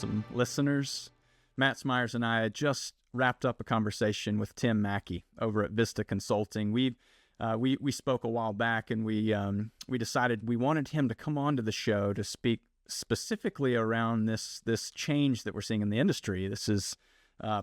LAWsome listeners. Matt Smyers and I had just wrapped up a conversation with Tim McKey over at Vista Consulting. We spoke a while back, and we decided we wanted him to come on to the show to speak specifically around this change that we're seeing in the industry. This is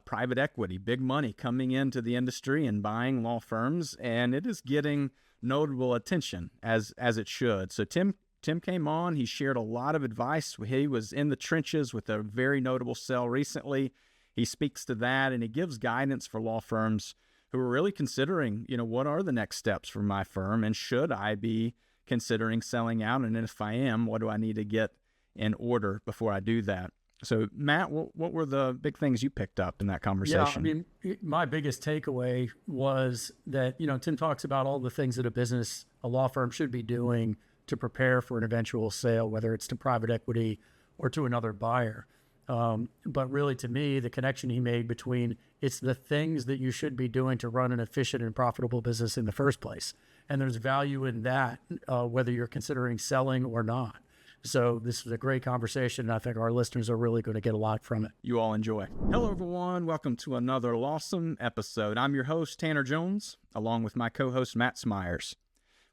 private equity, big money coming into the industry and buying law firms, and it is getting notable attention as it should. So Tim came on. He shared a lot of advice. He was in the trenches with a very notable sale recently. He speaks to that, and he gives guidance for law firms who are really considering, what are the next steps for my firm, and should I be considering selling out? And if I am, what do I need to get in order before I do that? So, Matt, what were the big things you picked up in that conversation? Yeah, my biggest takeaway was that, Tim talks about all the things that a law firm should be doing to prepare for an eventual sale, whether it's to private equity or to another buyer. But really, to me, the connection he made between it's the things that you should be doing to run an efficient and profitable business in the first place. And there's value in that, whether you're considering selling or not. So this was a great conversation, and I think our listeners are really going to get a lot from it. You all enjoy. Hello, everyone. Welcome to another LAWsome episode. I'm your host, Tanner Jones, along with my co-host, Matt Smyers.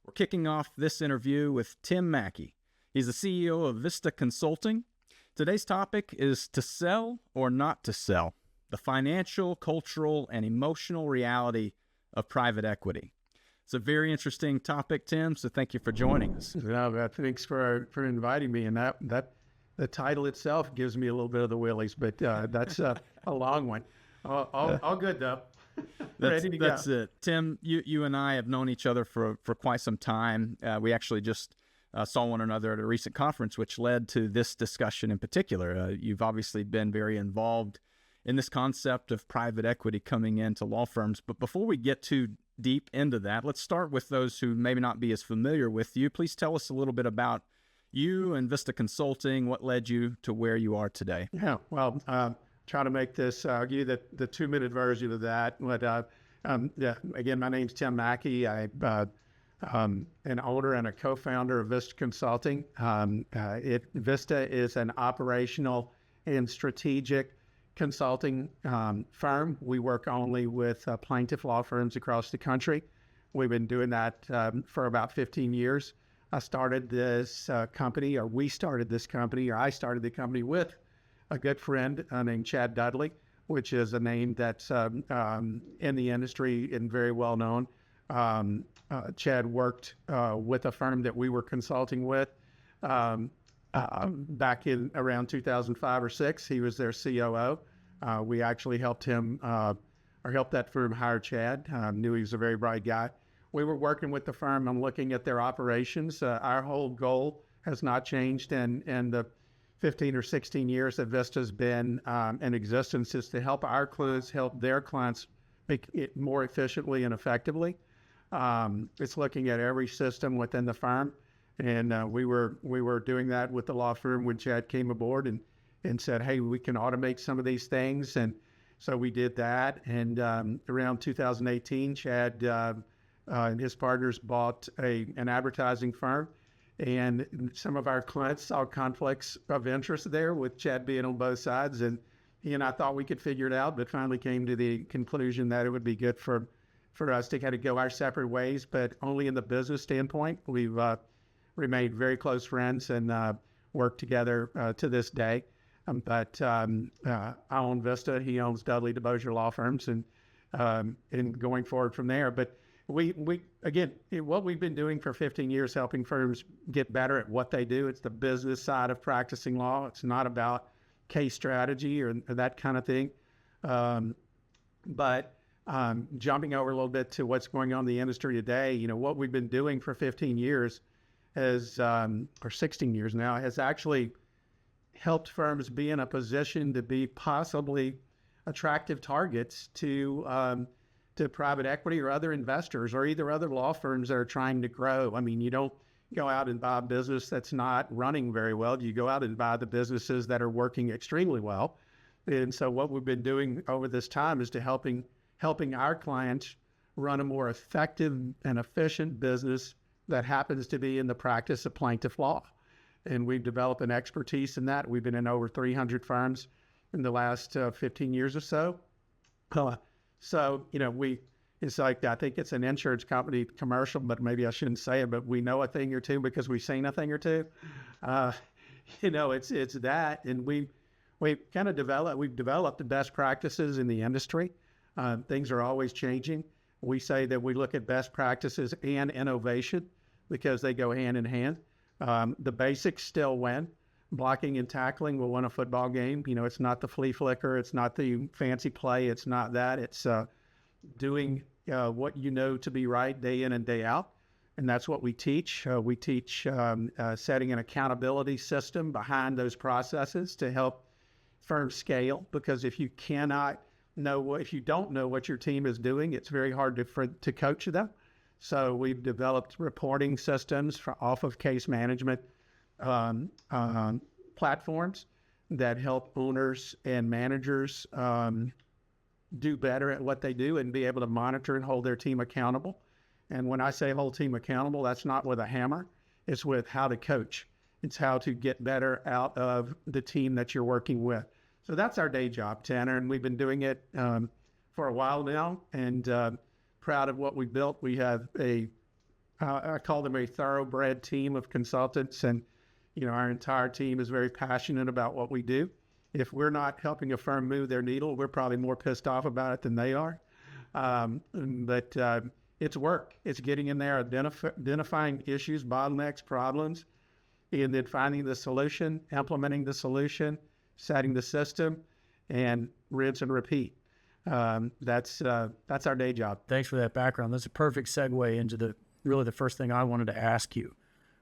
We're kicking off this interview with Tim McKey. He's the CEO of Vista Consulting. Today's topic is to sell or not to sell, the financial, cultural, and emotional reality of private equity. It's a very interesting topic, Tim, so thank you for joining us. No, thanks for inviting me. And that the title itself gives me a little bit of the willies, but that's a long one. All good, though. Ready to go. That's it. Tim, you and I have known each other for quite some time. We actually just saw one another at a recent conference, which led to this discussion in particular. You've obviously been very involved in this concept of private equity coming into law firms. But before we get too deep into that, let's start with those who maybe not be as familiar with you. Please tell us a little bit about you and Vista Consulting. What led you to where you are today? Yeah, well, try to make this, I'll give you the 2-minute version of that. But again, my name's Tim McKey. I'm an owner and a co-founder of Vista Consulting. Vista is an operational and strategic consulting firm. We work only with plaintiff law firms across the country. We've been doing that for about 15 years. I started this company, or I started the company with a good friend named Chad Dudley, which is a name that's in the industry and very well known. Chad worked with a firm that we were consulting with back in around 2005 or 6. He was their COO. We actually helped that firm hire Chad. Knew he was a very bright guy. We were working with the firm and looking at their operations. Our whole goal has not changed in the 15 or 16 years that Vista's been in existence, is to help our clients help their clients make it more efficiently and effectively. It's looking at every system within the firm. And we were doing that with the law firm when Chad came aboard and said, hey, we can automate some of these things. And so we did that. And around 2018, Chad and his partners bought an advertising firm. And some of our clients saw conflicts of interest there, with Chad being on both sides. And he and I thought we could figure it out, but finally came to the conclusion that it would be good for us to kind of go our separate ways, but only in the business standpoint. We've remained very close friends and work together to this day. But I own Vista. He owns Dudley DeBosier Law Firms, and going forward from there. But we again, what we've been doing for 15 years, helping firms get better at what they do. It's the business side of practicing law. It's not about case strategy or that kind of thing. But jumping over a little bit to what's going on in the industry today, what we've been doing for 15 years or 16 years now, has actually helped firms be in a position to be possibly attractive targets to private equity or other investors, or either other law firms that are trying to grow. I mean, you don't go out and buy a business that's not running very well. You go out and buy the businesses that are working extremely well. And so what we've been doing over this time is to helping our clients run a more effective and efficient business that happens to be in the practice of plaintiff law. and we've developed an expertise in that. We've been in over 300 firms in the last 15 years or so. So, it's like, I think it's an insurance company commercial, but maybe I shouldn't say it, but we know a thing or two because we've seen a thing or two. It's that, and we've developed the best practices in the industry. Things are always changing. We say that we look at best practices and innovation because they go hand in hand. The basics still win. Blocking and tackling will win a football game. It's not the flea flicker. It's not the fancy play. It's not that. It's doing what you know to be right day in and day out. And that's what we teach. We teach setting an accountability system behind those processes to help firms scale. Because if you don't know what your team is doing, it's very hard to coach them. So we've developed reporting systems off of case management platforms that help owners and managers do better at what they do and be able to monitor and hold their team accountable. And when I say hold team accountable, that's not with a hammer. It's with how to coach. It's how to get better out of the team that you're working with. So that's our day job, Tanner, and we've been doing it for a while now, and proud of what we built. We have I call them a thoroughbred team of consultants, and our entire team is very passionate about what we do. If we're not helping a firm move their needle, we're probably more pissed off about it than they are. But it's work. It's getting in there, identifying issues, bottlenecks, problems, and then finding the solution, implementing the solution, setting the system, and rinse and repeat. That's our day job. Thanks for that background. That's a perfect segue into the first thing I wanted to ask you,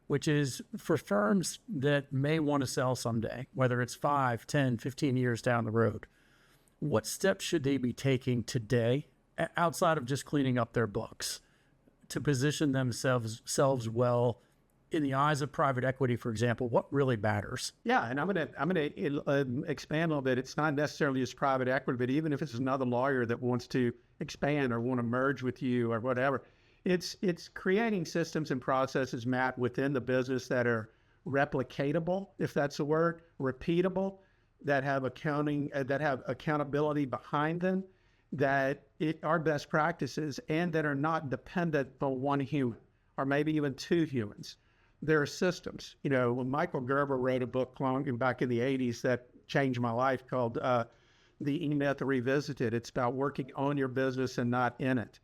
which is for firms that may want to sell someday, whether it's 5, 10, 15 years down the road, what steps should they be taking today, outside of just cleaning up their books, to position themselves well in the eyes of private equity, for example? What really matters? Yeah, and I'm gonna expand a little bit. It's not necessarily just private equity, but even if it's another lawyer that wants to expand or want to merge with you or whatever, it's creating systems and processes, Matt, within the business that are replicatable, if that's a word, repeatable, that have accountability behind them, that are best practices, and that are not dependent on one human or maybe even two humans. There are systems. When Michael Gerber wrote a book back in the 80s that changed my life called The E-Myth Revisited. It's about working on your business and not in it.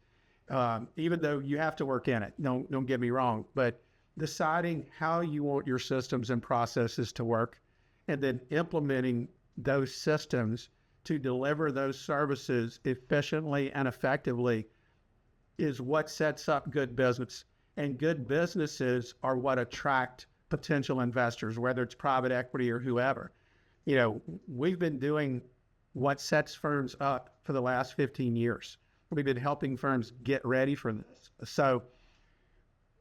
Even though you have to work in it, don't get me wrong, but deciding how you want your systems and processes to work, and then implementing those systems to deliver those services efficiently and effectively is what sets up good business. And good businesses are what attract potential investors, whether it's private equity or whoever. We've been doing what sets firms up for the last 15 years. We've been helping firms get ready for this. So,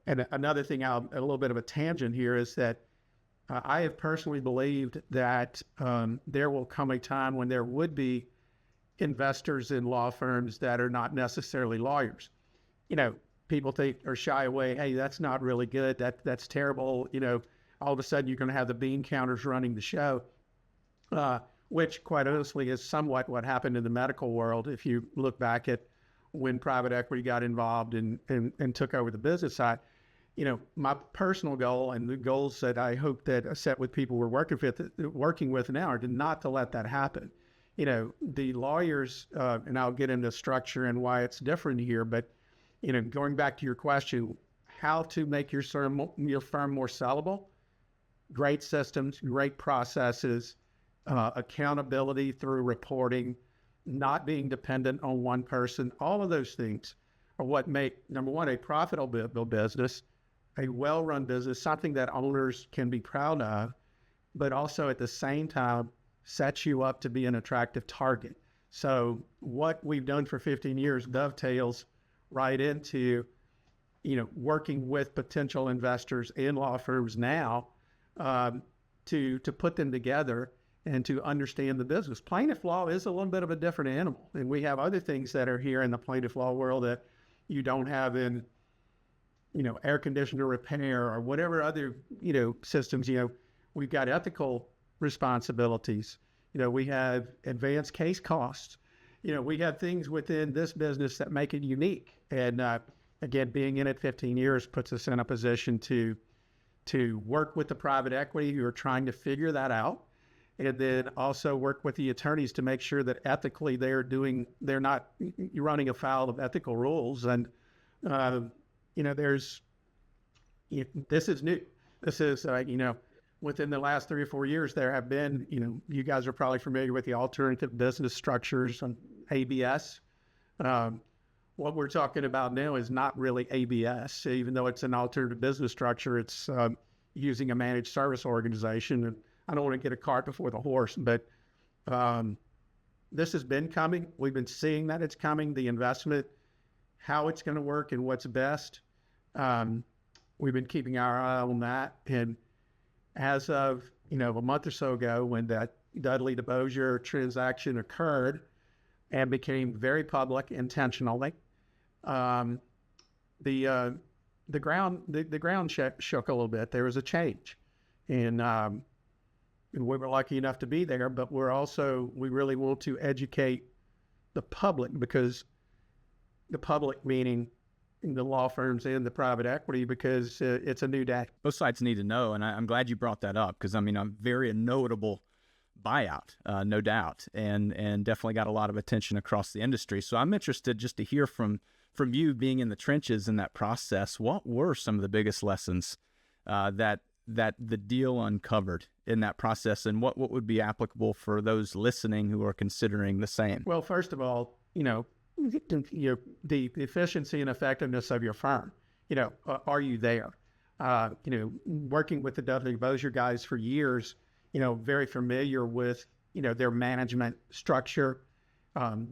and another thing, a little bit of a tangent here, is that I have personally believed that there will come a time when there would be investors in law firms that are not necessarily lawyers. People think or shy away, hey, that's not really good. That's terrible. All of a sudden you're going to have the bean counters running the show, which quite honestly is somewhat what happened in the medical world. If you look back at when private equity got involved and took over the business side, my personal goal and the goals that I hope that I set with people we're working with now are not to let that happen. The lawyers, and I'll get into structure and why it's different here, but going back to your question, how to make your firm more sellable, great systems, great processes, accountability through reporting, not being dependent on one person, all of those things are what make, number one, a profitable business, a well-run business, something that owners can be proud of, but also at the same time sets you up to be an attractive target. So what we've done for 15 years dovetails right into, working with potential investors in law firms now to put them together and to understand the business. Plaintiff law is a little bit of a different animal, and we have other things that are here in the plaintiff law world that you don't have in, air conditioner repair or whatever other, systems. We've got ethical responsibilities. We have advanced case costs. We have things within this business that make it unique. And again, being in it 15 years puts us in a position to work with the private equity who are trying to figure that out, and then also work with the attorneys to make sure that ethically they're not running afoul of ethical rules. And this is new. This is within the last 3 or 4 years, there have been, you guys are probably familiar with the alternative business structures on ABS. What we're talking about now is not really ABS, even though it's an alternative business structure. It's using a managed service organization. And I don't want to get a cart before the horse, but this has been coming. We've been seeing that it's coming, the investment, how it's going to work and what's best. We've been keeping our eye on that. And as of, a month or so ago, when that Dudley DeBosier transaction occurred and became very public intentionally, the ground shook a little bit. There was a change, and we were lucky enough to be there. But we really want to educate the public, because the public meaning the law firms and the private equity, because it's a new day. Both sides need to know, and I'm glad you brought that up, because I'm very notable buyout, no doubt, and definitely got a lot of attention across the industry. So I'm interested just to hear from you, being in the trenches in that process. What were some of the biggest lessons that the deal uncovered in that process, and what would be applicable for those listening who are considering the same? Well, first of all, the efficiency and effectiveness of your firm. Are you there? Working with the Dudley DeBosier guys for years, very familiar with, their management structure.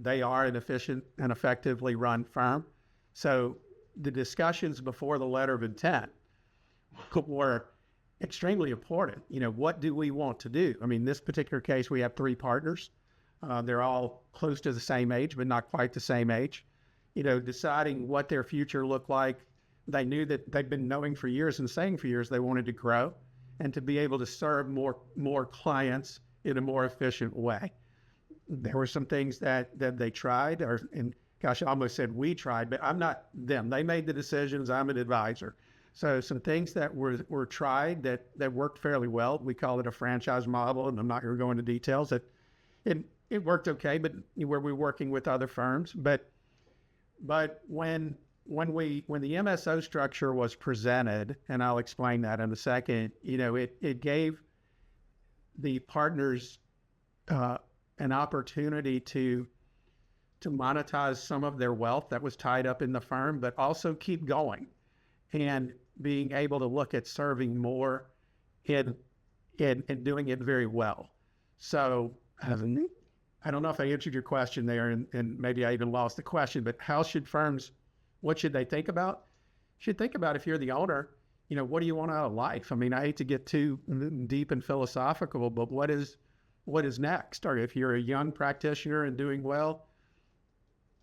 They are an efficient and effectively run firm. So the discussions before the letter of intent were extremely important. What do we want to do? This particular case, we have 3 partners. They're all close to the same age, but not quite the same age. Deciding what their future looked like. They knew that they'd been knowing for years and saying for years they wanted to grow and to be able to serve more clients in a more efficient way. There were some things that they tried, and gosh, I almost said we tried, but I'm not them. They made the decisions. I'm an advisor. So some things that were tried that worked fairly well. We call it a franchise model, and I'm not going to go into details. It worked okay, but where we're working with other firms. But when the MSO structure was presented, and I'll explain that in a second, it gave the partners an opportunity to monetize some of their wealth that was tied up in the firm, but also keep going and being able to look at serving more and doing it very well. So I don't know if I answered your question there, and maybe I even lost the question, but what should they think about? Should think about, if you're the owner, what do you want out of life? I hate to get too deep and philosophical, but what is next? Or if you're a young practitioner and doing well,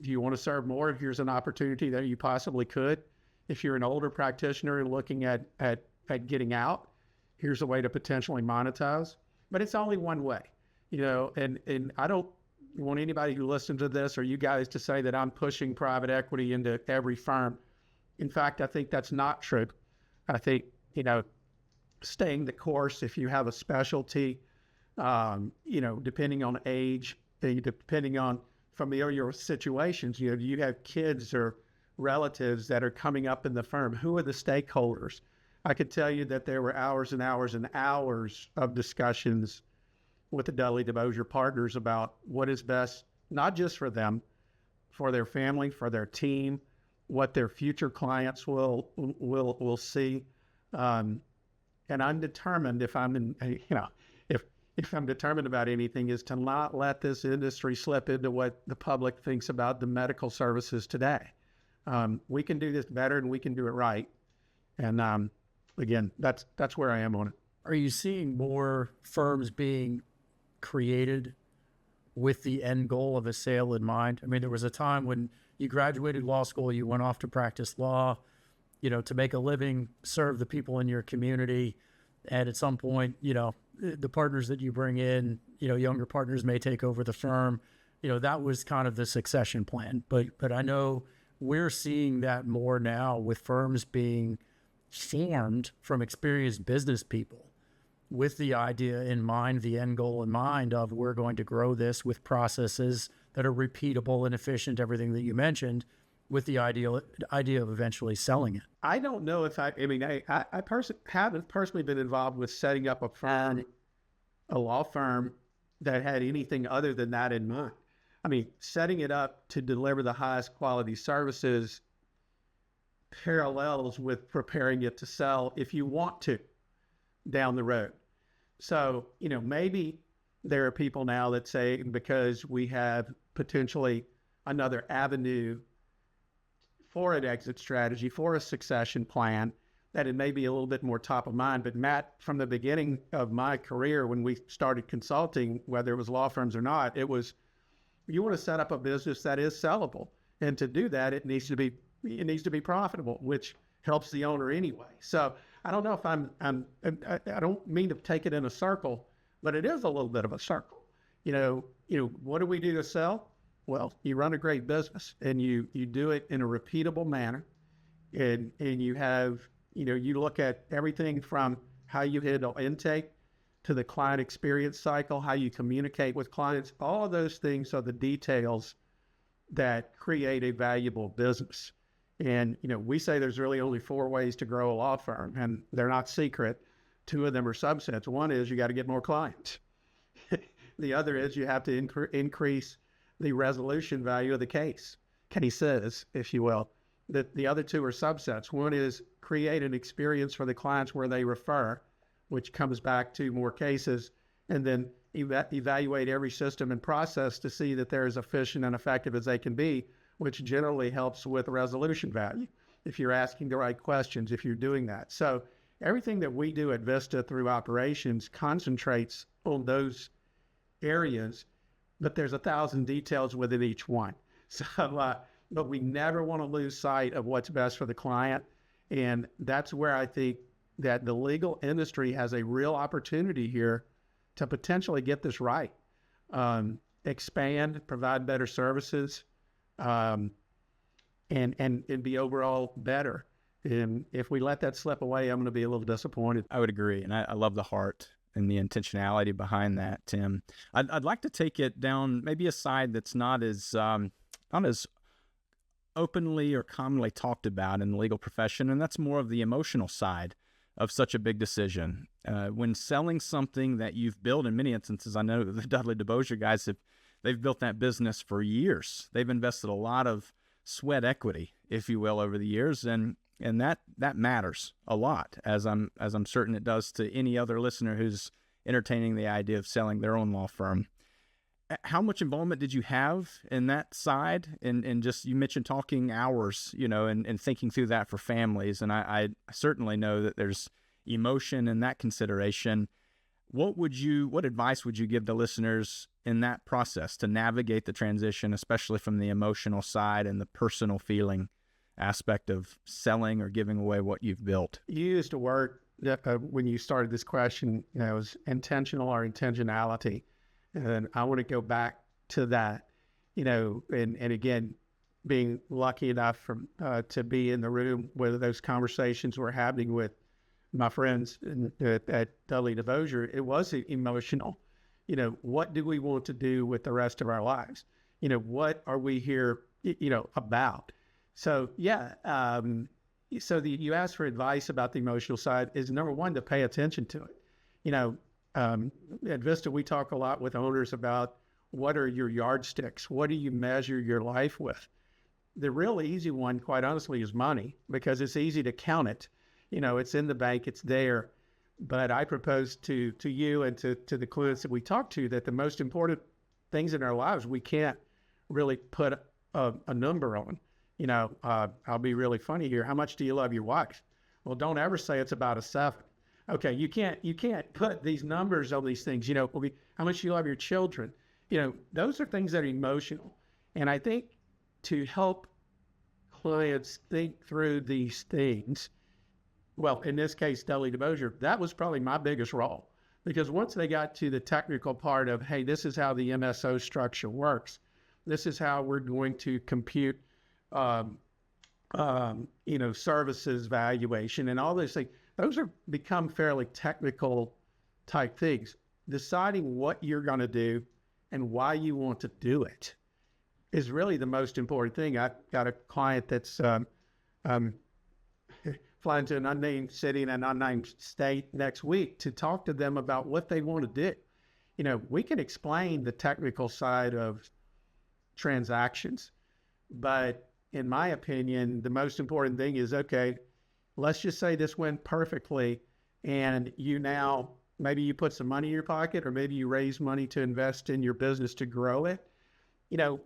do you want to serve more? If here's an opportunity that you possibly could. If you're an older practitioner and looking at getting out, here's a way to potentially monetize. But it's only one way. And I don't want anybody who listens to this or you guys to say that I'm pushing private equity into every firm. In fact, I think that's not true. I think, staying the course, if you have a specialty, depending on age, depending on familiar situations, you have kids or relatives that are coming up in the firm. Who are the stakeholders? I could tell you that there were hours and hours and hours of discussions with the Dudley DeBosier partners about what is best, not just for them, for their family, for their team, what their future clients will see. And I'm determined, if I'm determined about anything, is to not let this industry slip into what the public thinks about the medical services today. We can do this better and we can do it right. And again, that's where I am on it. Are you seeing more firms being created with the end goal of a sale in mind? There was a time when you graduated law school, you went off to practice law, to make a living, serve the people in your community. And at some point, the partners that you bring in, younger partners may take over the firm. That was kind of the succession plan. But I know we're seeing that more now with firms being formed from experienced business people with the idea in mind, the end goal in mind of we're going to grow this with processes that are repeatable and efficient, everything that you mentioned, with the idea of eventually selling it. I don't know if I haven't personally been involved with setting up a law firm that had anything other than that in mind. I mean, setting it up to deliver the highest quality services parallels with preparing it to sell if you want to down the road. So, maybe there are people now that say, because we have potentially another avenue for an exit strategy, for a succession plan, that it may be a little bit more top of mind. But Matt, from the beginning of my career, when we started consulting, whether it was law firms or not, it was, you want to set up a business that is sellable. And to do that, it needs to be profitable, which helps the owner anyway. So I don't know if I don't mean to take it in a circle, but it is a little bit of a circle. What do we do to sell? Well, you run a great business and you do it in a repeatable manner. And you have, you look at everything from how you handle intake to the client experience cycle, how you communicate with clients. All of those things are the details that create a valuable business. And, we say there's really only 4 ways to grow a law firm, and they're not secret. 2 of them are subsets. One is you got to get more clients. The other is you have to increase the resolution value of the cases, if you will. The other 2 are subsets. One is create an experience for the clients where they refer, which comes back to more cases, and then evaluate every system and process to see that they're as efficient and effective as they can be, which generally helps with resolution value if you're asking the right questions, if you're doing that. So everything that we do at Vista through operations concentrates on those areas, but there's 1,000 details within each one. So, but we never want to lose sight of what's best for the client. And that's where I think that the legal industry has a real opportunity here to potentially get this right. Expand, provide better services, and be overall better. And if we let that slip away, I'm going to be a little disappointed. I would agree. And I love the heart and the intentionality behind that, Tim. I'd like to take it down maybe a side that's not as openly or commonly talked about in the legal profession, and that's more of the emotional side of such a big decision. When selling something that you've built, in many instances, I know the Dudley DeBosier guys they've built that business for years. They've invested a lot of sweat equity, if you will, over the years, and that matters a lot, as I'm certain it does to any other listener who's entertaining the idea of selling their own law firm. How much involvement did you have in that side? And just, you mentioned talking hours, and thinking through that for families. And I certainly know that there's emotion in that consideration. What advice would you give the listeners in that process to navigate the transition, especially from the emotional side and the personal feeling aspect of selling or giving away what you've built? You used a word when you started this question, it was intentional or intentionality. And I want to go back to that, and again, being lucky enough to be in the room where those conversations were happening with my friends at Dudley DeBosier. It was emotional. What do we want to do with the rest of our lives? What are we here, about? So, yeah. You asked for advice about the emotional side is number one, to pay attention to it. At Vista, we talk a lot with owners about what are your yardsticks? What do you measure your life with? The real easy one, quite honestly, is money, because it's easy to count it. It's in the bank, it's there. But I propose to you and to the clients that we talk to that the most important things in our lives, we can't really put a number on. I'll be really funny here. How much do you love your wife? Well, don't ever say it's about a 7. Okay, you can't put these numbers on these things. How much you love your children. Those are things that are emotional. And I think to help clients think through these things, well, in this case, Dudley DeBosier, that was probably my biggest role. Because once they got to the technical part of, hey, this is how the MSO structure works. This is how we're going to compute, services valuation and all those things. Those are become fairly technical type things. Deciding what you're going to do and why you want to do it is really the most important thing. I've got a client that's flying to an unnamed city in an unnamed state next week to talk to them about what they want to do. We can explain the technical side of transactions, but in my opinion, the most important thing is, okay, let's just say this went perfectly and maybe you put some money in your pocket, or maybe you raise money to invest in your business to grow it.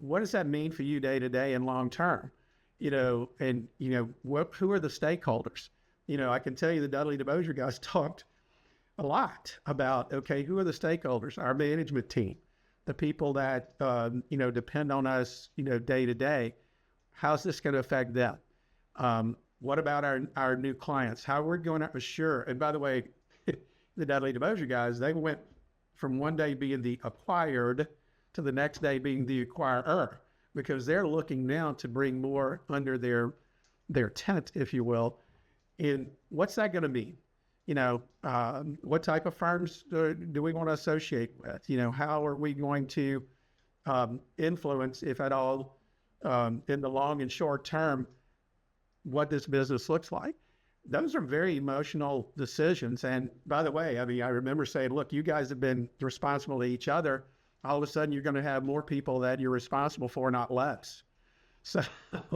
What does that mean for you day to day and long term? Who are the stakeholders? I can tell you the Dudley DeBosier guys talked a lot about, okay, who are the stakeholders? Our management team, the people that, depend on us, day to day. How's this going to affect them? What about our new clients? How we're going to assure, and by the way, the Dudley DeBosier guys, they went from one day being the acquired to the next day being the acquirer, because they're looking now to bring more under their tent, if you will. And what's that going to mean? What type of firms do we want to associate with? How are we going to influence, if at all, in the long and short term, what this business looks like? Those are very emotional decisions. And by the way, I remember saying, look, you guys have been responsible to each other. All of a sudden, you're going to have more people that you're responsible for, not less. So, it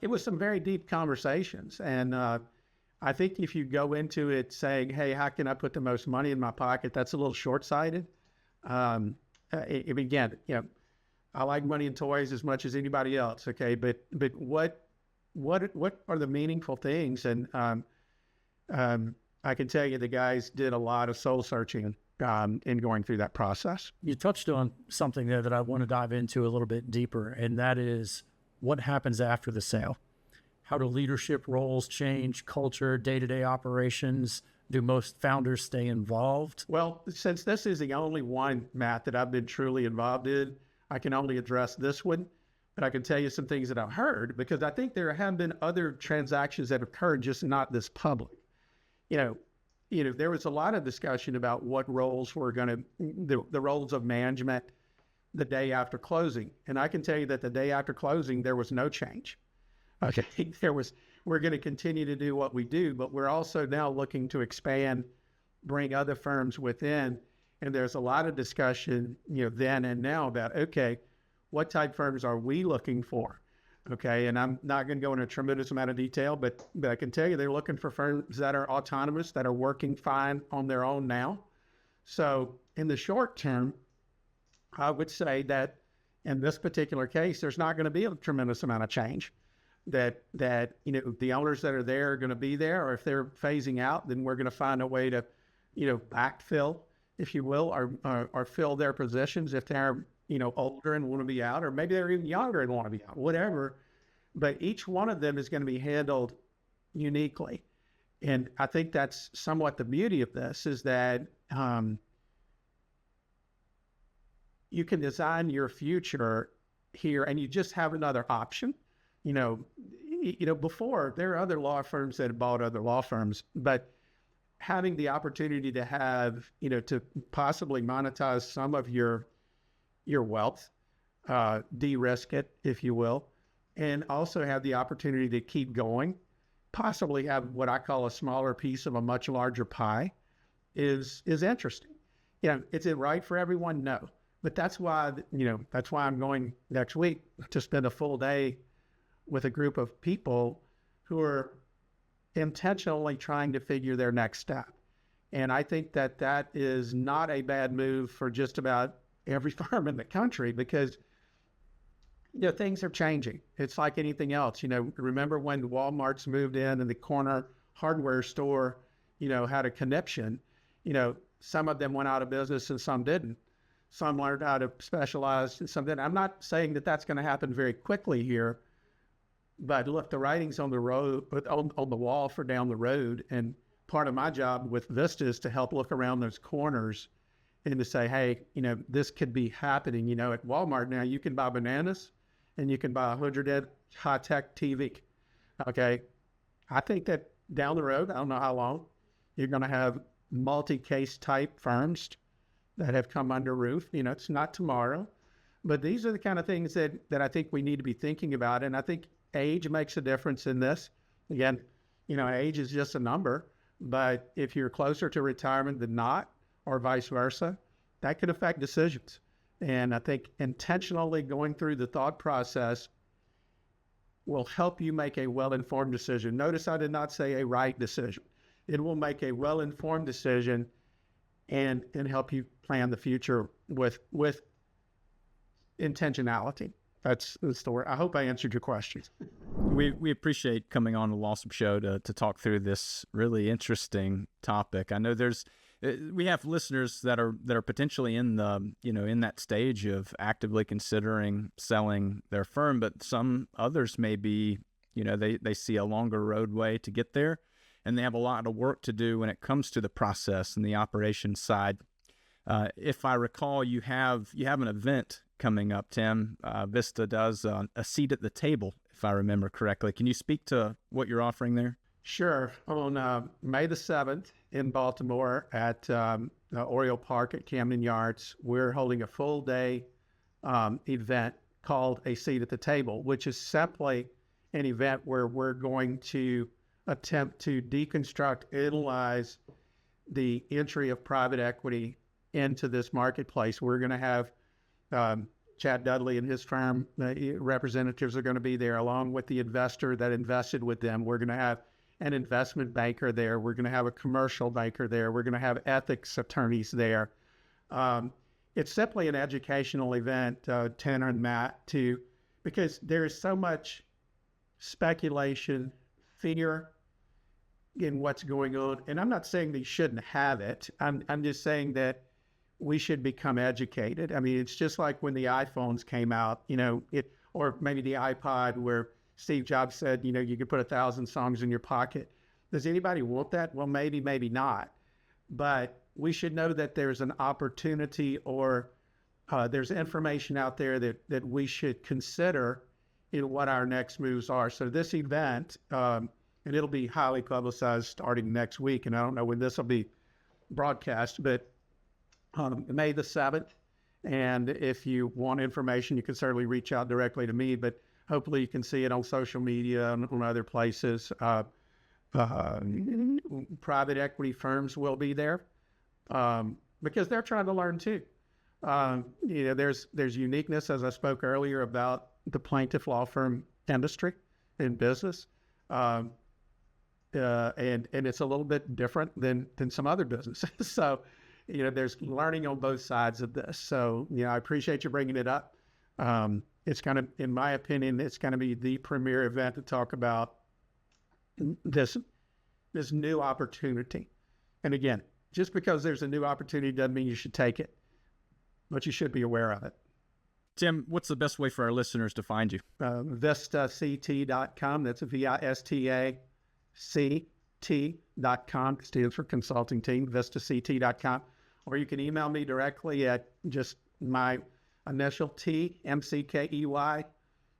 was some very deep conversations. And I think if you go into it saying, hey, how can I put the most money in my pocket? That's a little short-sighted. Again, I like money and toys as much as anybody else. Okay. But what are the meaningful things? And I can tell you the guys did a lot of soul searching in going through that process. You touched on something there that I want to dive into a little bit deeper, and that is what happens after the sale. How do leadership roles change, culture, day-to-day operations? Do most founders stay involved? Well, since this is the only one, Matt, that I've been truly involved in, I can only address this one. But I can tell you some things that I've heard, because I think there have been other transactions that have occurred, just not this public. There was a lot of discussion about what roles were the roles of management the day after closing. And I can tell you that the day after closing, there was no change. Okay. We're going to continue to do what we do, but we're also now looking to expand, bring other firms within. And there's a lot of discussion, then and now about, okay, what type firms are we looking for? Okay. And I'm not going to go into a tremendous amount of detail, but I can tell you they're looking for firms that are autonomous, that are working fine on their own now. So in the short term, I would say that in this particular case, there's not going to be a tremendous amount of change. That the owners that are there are going to be there, or if they're phasing out, then we're going to find a way to, backfill, if you will, or fill their positions if they're, older and want to be out, or maybe they're even younger and want to be out, whatever. But each one of them is going to be handled uniquely. And I think that's somewhat the beauty of this, is that you can design your future here and you just have another option. Before there are other law firms that have bought other law firms, but having the opportunity to have, to possibly monetize some of your wealth, de-risk it, if you will, and also have the opportunity to keep going, possibly have what I call a smaller piece of a much larger pie is interesting. Is it right for everyone? No. But that's why I'm going next week to spend a full day with a group of people who are intentionally trying to figure their next step. And I think that is not a bad move for just about every firm in the country, because, things are changing. It's like anything else. Remember when Walmart's moved in and the corner hardware store, had a connection, some of them went out of business and some didn't. Some learned how to specialize and some didn't. I'm not saying that that's going to happen very quickly here, But look, the writing's on the road, on the wall for down the road. And part of my job with Vista is to help look around those corners and to say, hey, this could be happening. At Walmart now, you can buy bananas and you can buy a 100-inch high-tech TV. Okay. I think that down the road, I don't know how long, you're going to have multi-case type firms that have come under roof. It's not tomorrow, but these are the kind of things that I think we need to be thinking about. And I think age makes a difference in this. Again, age is just a number, but if you're closer to retirement than not, or vice versa, that could affect decisions. And I think intentionally going through the thought process will help you make a well-informed decision. Notice I did not say a right decision. It will make a well-informed decision and help you plan the future with intentionality. That's the word. I hope I answered your questions. We appreciate coming on the LAWsome show to talk through this really interesting topic. I know we have listeners that are potentially in in that stage of actively considering selling their firm, but some others may be, they see a longer roadway to get there, and they have a lot of work to do when it comes to the process and the operations side. If I recall, you have an event coming up, Tim. Vista does a seat at the table, if I remember correctly. Can you speak to what you're offering there? Sure. On May the 7th in Baltimore at Oriole Park at Camden Yards, we're holding a full day event called A Seat at the Table, which is simply an event where we're going to attempt to deconstruct, analyze the entry of private equity into this marketplace. We're going to have Chad Dudley and his firm representatives are going to be there, along with the investor that invested with them. We're going to have an investment banker there. We're going to have a commercial banker there. We're going to have ethics attorneys there. It's simply an educational event, Tanner and Matt, because there is so much speculation, fear in what's going on. And I'm not saying they shouldn't have it. I'm just saying that we should become educated. I mean, it's just like when the iPhones came out, or maybe the iPod, where Steve Jobs said, you could put 1,000 songs in your pocket. Does anybody want that? Well, maybe not. But we should know that there's an opportunity, or there's information out there that we should consider in what our next moves are. So this event, and it'll be highly publicized starting next week, and I don't know when this will be broadcast, but May the 7th. And if you want information, you can certainly reach out directly to me, but hopefully you can see it on social media and on other places. Private equity firms will be there because they're trying to learn too. There's uniqueness, as I spoke earlier, about the plaintiff law firm industry in business. And it's a little bit different than some other businesses. So, there's learning on both sides of this. So, I appreciate you bringing it up. It's kind of, in my opinion, it's going to be the premier event to talk about this new opportunity. And again, just because there's a new opportunity doesn't mean you should take it, but you should be aware of it. Tim, what's the best way for our listeners to find you? VistaCT.com. That's VISTACT.com. It stands for consulting team, VistaCT.com. Or you can email me directly at just my initial T, MCKEY,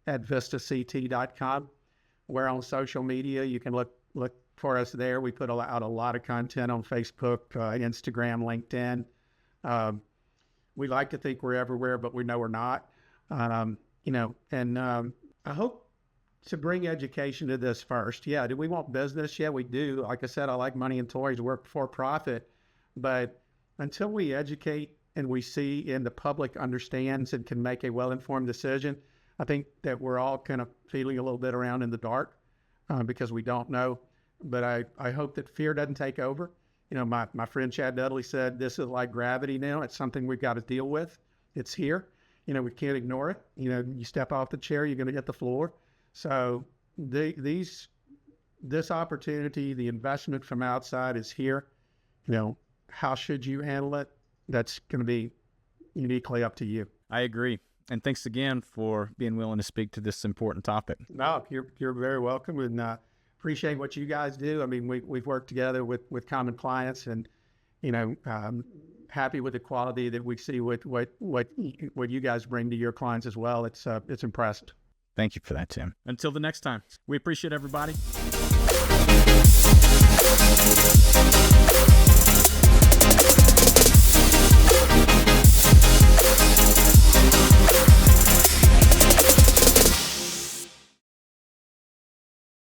at VistaCT.com. We're on social media. You can look for us there. We put out a lot of content on Facebook, Instagram, LinkedIn. We like to think we're everywhere, but we know we're not. I hope to bring education to this first. Yeah, do we want business? Yeah, we do. Like I said, I like money and toys, work for profit. But until we educate and we see and the public understands and can make a well-informed decision, I think that we're all kind of feeling a little bit around in the dark because we don't know. But I hope that fear doesn't take over. My friend Chad Dudley said, this is like gravity now. It's something we've got to deal with. It's here. We can't ignore it. You step off the chair, you're going to hit the floor. So this opportunity, the investment from outside is here. How should you handle it? That's going to be uniquely up to you. I agree. And thanks again for being willing to speak to this important topic. No, you're very welcome, and appreciate what you guys do. I mean, we've worked together with common clients, and happy with the quality that we see with what you guys bring to your clients as well. It's impressive. Thank you for that, Tim. Until the next time, we appreciate everybody.